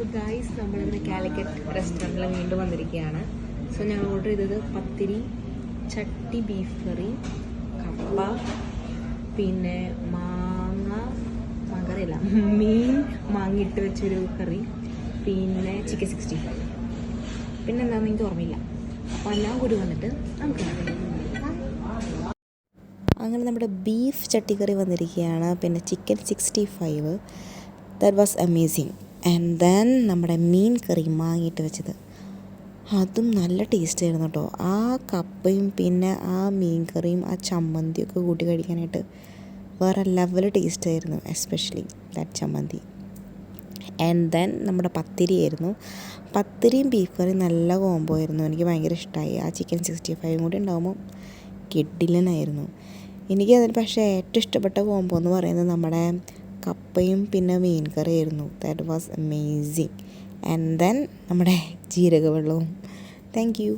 So guys നമ്മളിന്ന് കാലിക്കറ്റ് റെസ്റ്റോറൻറ്റിൽ വീണ്ടും വന്നിരിക്കുകയാണ്. സോ ഞങ്ങൾ ഓർഡർ ചെയ്തത് പത്തിരി, ചട്ടി ബീഫ് കറി, കപ്പ, പിന്നെ മാങ്ങറിയില്ല മീൻ മാങ്ങിയിട്ട് വെച്ചൊരു കറി, പിന്നെ ചിക്കൻ 65, പിന്നെ എന്താണെന്ന് എനിക്ക് ഓർമ്മയില്ല. അപ്പോൾ എല്ലാം കൂടി വന്നിട്ട് നമുക്ക് അങ്ങനെ നമ്മുടെ ബീഫ് ചട്ടിക്കറി വന്നിരിക്കുകയാണ്. പിന്നെ chicken 65, that was amazing. And then നമ്മുടെ മീൻ കറി മാങ്ങിയിട്ട് വെച്ചത്, അതും നല്ല ടേസ്റ്റ് ആയിരുന്നു കേട്ടോ. ആ കപ്പയും പിന്നെ ആ മീൻ കറിയും ആ ചമ്മന്തിയൊക്കെ കൂട്ടി കഴിക്കാനായിട്ട് വേറെ ലെവൽ ടേസ്റ്റ് ആയിരുന്നു, എസ്പെഷ്യലി ദാറ്റ് ചമ്മന്തി. ആൻഡ് ദെൻ നമ്മുടെ പത്തിരി ആയിരുന്നു. പത്തിരിയും ബീഫ് കറിയും നല്ല കോംബോ ആയിരുന്നു, എനിക്ക് ഭയങ്കര ഇഷ്ടമായി. ആ ചിക്കൻ 65 കൂടി ഉണ്ടാകുമ്പോൾ കിടിലനായിരുന്നു. എനിക്കതിൽ പക്ഷേ ഏറ്റവും ഇഷ്ടപ്പെട്ട കോംബോ എന്ന് പറയുന്നത് നമ്മുടെ കപ്പയും പിന്നെ മീൻ കറിയായിരുന്നു. That was amazing. And then നമ്മുടെ ജീരക വെള്ളവും. Thank U.